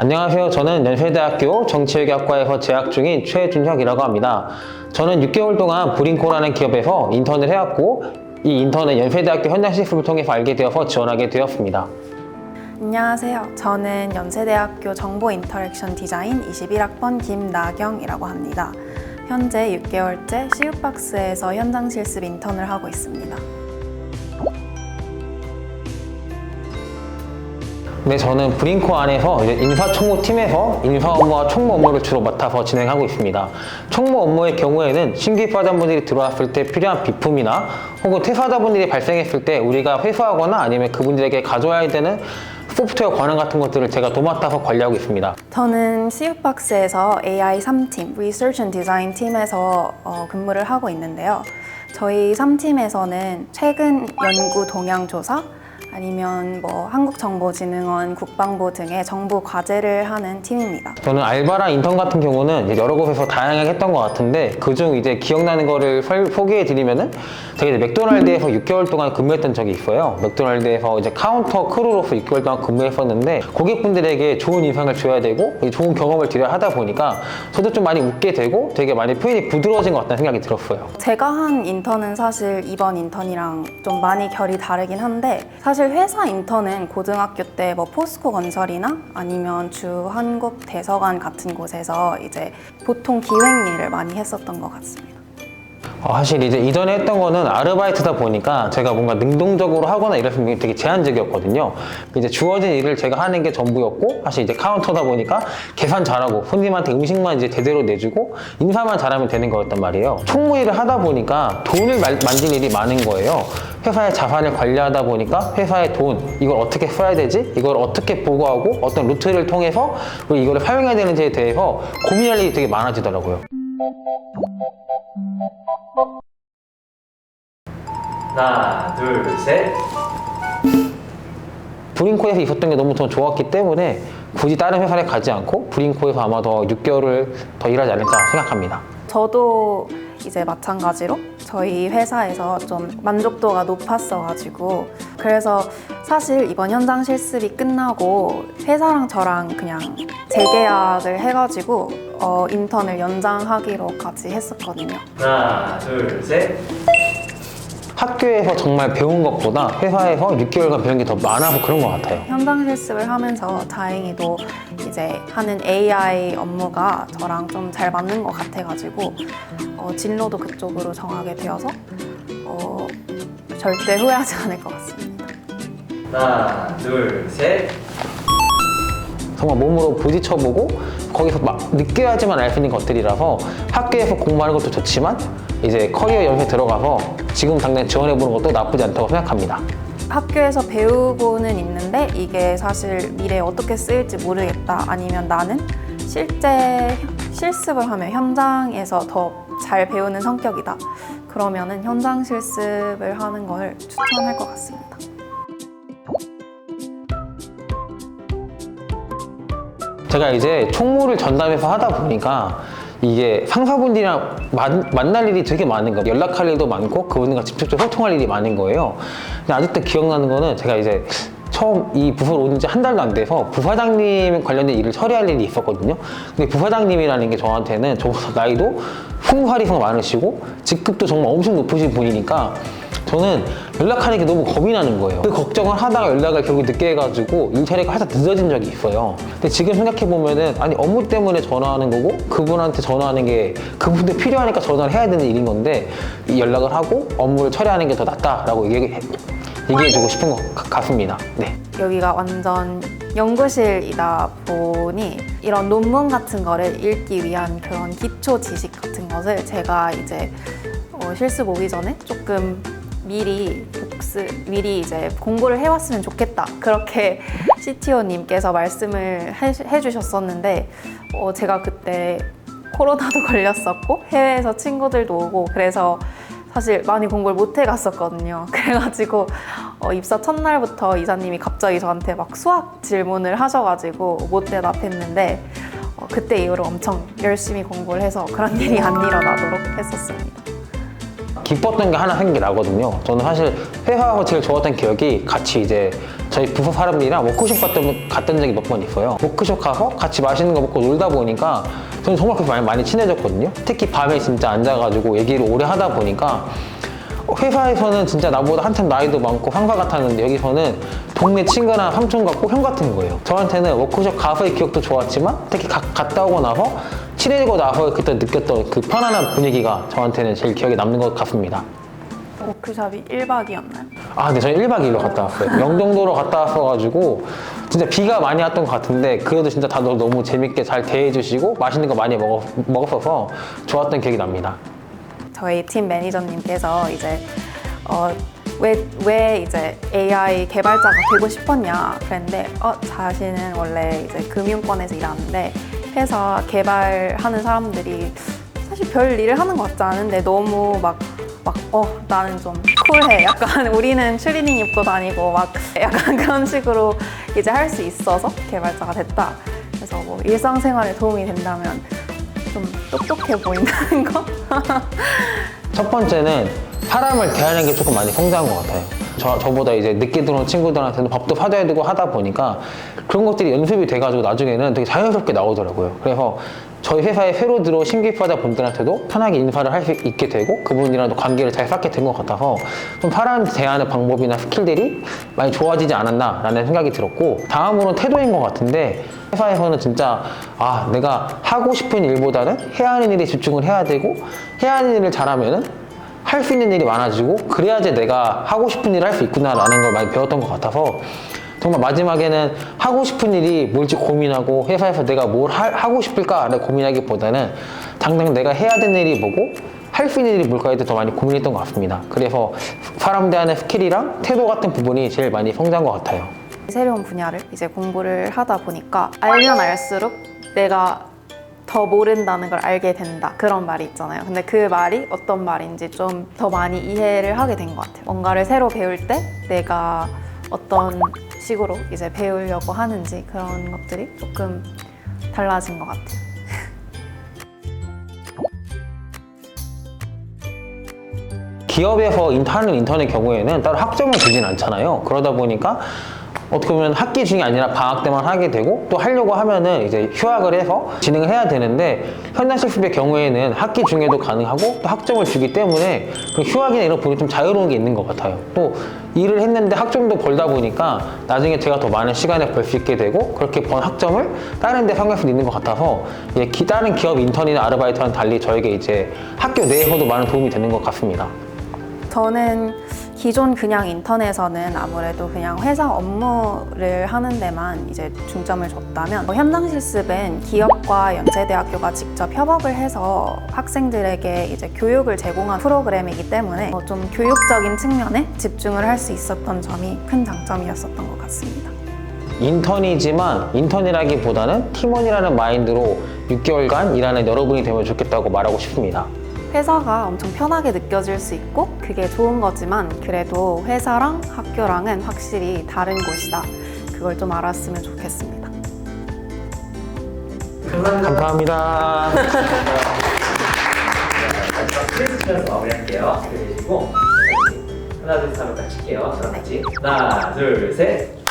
안녕하세요. 저는 연세대학교 정치외교학과에서 재학 중인 최준혁이라고 합니다. 저는 6개월 동안 브링코라는 기업에서 인턴을 해왔고, 이 인턴은 연세대학교 현장 실습을 통해서 알게 되어서 지원하게 되었습니다. 안녕하세요. 저는 연세대학교 정보 인터랙션 디자인 21학번 김나경이라고 합니다. 현재 6개월째 CU박스에서 현장 실습 인턴을 하고 있습니다. 네, 저는 브링코 안에서 인사총무팀에서 인사 업무와 총무 업무를 주로 맡아서 진행하고 있습니다. 총무 업무의 경우에는 신규 입사자분들이 들어왔을 때 필요한 비품이나 혹은 퇴사자분들이 발생했을 때 우리가 회수하거나 아니면 그분들에게 가져와야 되는 소프트웨어 권한 같은 것들을 제가 도맡아서 관리하고 있습니다. 저는 CU박스에서 AI 3팀, Research and Design 팀에서 근무를 하고 있는데요. 저희 3팀에서는 최근 연구 동향 조사, 아니면 한국정보진흥원, 국방부 등의 정부 과제를 하는 팀입니다. 저는 알바랑 인턴 같은 경우는 이제 여러 곳에서 다양하게 했던 것 같은데, 그중 이제 기억나는 거를 소개해 드리면은, 제가 이제 맥도날드에서 6개월 동안 근무했던 적이 있어요. 맥도날드에서 이제 카운터 크루로서 6개월 동안 근무했었는데, 고객분들에게 좋은 인상을 줘야 되고 좋은 경험을 드려야 하다 보니까 저도 좀 많이 웃게 되고 되게 많이 표현이 부드러워진 것 같다는 생각이 들었어요. 제가 한 인턴은 사실 이번 인턴이랑 좀 많이 결이 다르긴 한데, 사실 회사 인턴은 고등학교 때 포스코 건설이나 아니면 주 한국 대서관 같은 곳에서 이제 보통 기획 일을 많이 했었던 것 같습니다. 사실 이제 이전에 했던 거는 아르바이트다 보니까 제가 뭔가 능동적으로 하거나 이랬으면 되게 제한적이었거든요. 이제 주어진 일을 제가 하는 게 전부였고, 사실 이제 카운터다 보니까 계산 잘하고 손님한테 음식만 이제 제대로 내주고 인사만 잘하면 되는 거였단 말이에요. 총무 일을 하다 보니까 돈을 만질 일이 많은 거예요. 회사의 자산을 관리하다 보니까 회사의 돈, 이걸 어떻게 써야 되지? 이걸 어떻게 보고하고 어떤 루트를 통해서 이걸 사용해야 되는지에 대해서 고민할 일이 되게 많아지더라고요. 하나, 둘, 셋. 브링코에서 있었던 게 너무 좋았기 때문에 굳이 다른 회사에 가지 않고 브링코에서 아마 더 6개월을 더 일하지 않을까 생각합니다. 저도 이제 마찬가지로 저희 회사에서 좀 만족도가 높았어가지고, 그래서 사실 이번 현장 실습이 끝나고 회사랑 저랑 그냥 재계약을 해가지고 인턴을 연장하기로까지 했었거든요. 하나, 둘, 셋. 학교에서 정말 배운 것보다 회사에서 6개월간 배운 게 더 많아서 그런 것 같아요. 현장 실습을 하면서 다행히도 이제 하는 AI 업무가 저랑 좀 잘 맞는 것 같아가지고 진로도 그쪽으로 정하게 되어서 절대 후회하지 않을 것 같습니다. 하나, 둘, 셋. 정말 몸으로 부딪혀보고 거기서 막 느껴야지만 알 수 있는 것들이라서 학교에서 공부하는 것도 좋지만 이제 커리어 연수에 들어가서 지금 당장 지원해보는 것도 나쁘지 않다고 생각합니다. 학교에서 배우고는 있는데 이게 사실 미래에 어떻게 쓰일지 모르겠다, 아니면 나는 실제 실습을 하면 현장에서 더 잘 배우는 성격이다, 그러면은 현장 실습을 하는 걸 추천할 것 같습니다. 제가 이제 총무를 전담해서 하다 보니까 이게 상사분들이랑 만날 일이 되게 많은 거예요. 연락할 일도 많고 그분들과 직접적으로 소통할 일이 많은 거예요. 근데 아직도 기억나는 거는 제가 이제 처음 이 부서로 온 지 한 달도 안 돼서 부사장님 관련된 일을 처리할 일이 있었거든요. 근데 부사장님이라는 게 저한테는 저보다 나이도 20살 이상 많으시고 직급도 정말 엄청 높으신 분이니까 저는 연락하는 게 너무 겁이 나는 거예요. 그 걱정을 하다가 연락을 결국 늦게 해가지고 일 처리가 살짝 늦어진 적이 있어요. 근데 지금 생각해보면은 아니 업무 때문에 전화하는 거고 그분한테 전화하는 게 그분한테 필요하니까 전화를 해야 되는 일인 건데 이 연락을 하고 업무를 처리하는 게 더 낫다라고 얘기해주고 싶은 것 같습니다. 네. 여기가 완전 연구실이다 보니 이런 논문 같은 거를 읽기 위한 그런 기초 지식 같은 것을 제가 이제 실습 오기 전에 조금 미리 이제 공부를 해왔으면 좋겠다, 그렇게 CTO님께서 말씀을 해주셨었는데 제가 그때 코로나도 걸렸었고 해외에서 친구들도 오고 그래서 사실 많이 공부를 못 해갔었거든요. 그래가지고 입사 첫날부터 이사님이 갑자기 저한테 막 수학 질문을 하셔가지고 못 대답했는데 그때 이후로 엄청 열심히 공부를 해서 그런 일이 안 일어나도록 했었습니다. 기뻤던 게 하나 생각이 나거든요. 저는 사실 회사하고 제일 좋았던 기억이 같이 이제 저희 부서 사람들이랑 워크숍 갔던 적이 몇 번 있어요. 워크숍 가서 같이 맛있는 거 먹고 놀다 보니까 저는 정말 그렇게 많이 친해졌거든요. 특히 밤에 진짜 앉아가지고 얘기를 오래 하다 보니까 회사에서는 진짜 나보다 한참 나이도 많고 상사 같았는데 여기서는 동네 친구나 삼촌 같고 형 같은 거예요. 저한테는 워크숍 가서의 기억도 좋았지만 특히 갔다 오고 나서 친해지고 나서 그때 느꼈던 그 편안한 분위기가 저한테는 제일 기억에 남는 것 같습니다. 워크숍이 1박이었나요? 아, 네, 저는 1박 2일로 갔다 왔어요. 영종도로 갔다 왔어가지고 진짜 비가 많이 왔던 것 같은데 그래도 진짜 다들 너무 재밌게 잘 대해주시고 맛있는 거 많이 먹었어서 좋았던 기억이 납니다. 저희 팀 매니저님께서 이제 왜 이제 AI 개발자가 되고 싶었냐 그랬는데 자신은 원래 이제 금융권에서 일하는데 회사 개발하는 사람들이 사실 별 일을 하는 것 같지 않은데 너무 나는 좀 쿨해. 약간 우리는 추리닝 입고 다니고 막 약간 그런 식으로 이제 할 수 있어서 개발자가 됐다. 그래서 뭐 일상생활에 도움이 된다면 좀 똑똑해 보인다는 거? 첫 번째는 사람을 대하는 게 조금 많이 성장한 것 같아요. 저보다 이제 늦게 들어온 친구들한테는 밥도 사줘야 되고 하다 보니까 그런 것들이 연습이 돼가지고 나중에는 되게 자연스럽게 나오더라고요. 그래서 저희 회사에 새로 들어온 신규입사자 분들한테도 편하게 인사를 할 수 있게 되고 그분이랑도 관계를 잘 쌓게 된 것 같아서 좀 사람 대하는 방법이나 스킬들이 많이 좋아지지 않았나라는 생각이 들었고 다음으로는 태도인 것 같은데 회사에서는 진짜 내가 하고 싶은 일보다는 해야 하는 일에 집중을 해야 되고 해야 하는 일을 잘하면은 할 수 있는 일이 많아지고 그래야지 내가 하고 싶은 일을 할 수 있구나라는 걸 많이 배웠던 것 같아서 정말 마지막에는 하고 싶은 일이 뭘지 고민하고 회사에서 내가 뭘 하고 싶을까를 고민하기보다는 당장 내가 해야 되는 일이 뭐고 할 수 있는 일이 뭘까에 대해 더 많이 고민했던 것 같습니다. 그래서 사람 대하는 스킬이랑 태도 같은 부분이 제일 많이 성장한 것 같아요. 새로운 분야를 이제 공부를 하다 보니까 알면 알수록 내가 더 모른다는 걸 알게 된다 그런 말이 있잖아요. 근데 그 말이 어떤 말인지 좀 더 많이 이해를 하게 된 것 같아요. 뭔가를 새로 배울 때 내가 어떤 식으로 이제 배우려고 하는지 그런 것들이 조금 달라진 것 같아요. 기업에서 하는 인턴의 경우에는 따로 학점을 주진 않잖아요. 그러다 보니까 어떻게 보면 학기 중이 아니라 방학 때만 하게 되고 또 하려고 하면은 이제 휴학을 해서 진행을 해야 되는데 현장 실습의 경우에는 학기 중에도 가능하고 또 학점을 주기 때문에 그 휴학이나 이런 부분이 좀 자유로운 게 있는 것 같아요. 또 일을 했는데 학점도 벌다 보니까 나중에 제가 더 많은 시간을 벌 수 있게 되고 그렇게 번 학점을 다른 데 사용할 수 있는 것 같아서 다른 기업 인턴이나 아르바이트와는 달리 저에게 이제 학교 내에서도 많은 도움이 되는 것 같습니다. 저는 기존 그냥 인턴에서는 아무래도 그냥 회사 업무를 하는 데만 이제 중점을 줬다면 현장 실습은 기업과 연세대학교가 직접 협업을 해서 학생들에게 이제 교육을 제공한 프로그램이기 때문에 좀 교육적인 측면에 집중을 할 수 있었던 점이 큰 장점이었었던 것 같습니다. 인턴이지만 인턴이라기보다는 팀원이라는 마인드로 6개월간 일하는 여러분이 되면 좋겠다고 말하고 싶습니다. 회사가 엄청 편하게 느껴질 수 있고 그게 좋은 거지만 그래도 회사랑 학교랑은 확실히 다른 곳이다. 그걸 좀 알았으면 좋겠습니다. 감사합니다. 스트레스 치면서 마무리할게요. 그리고 하나 둘 셋 하면 같이 칠게요. 저랑 같이 하나 둘 셋.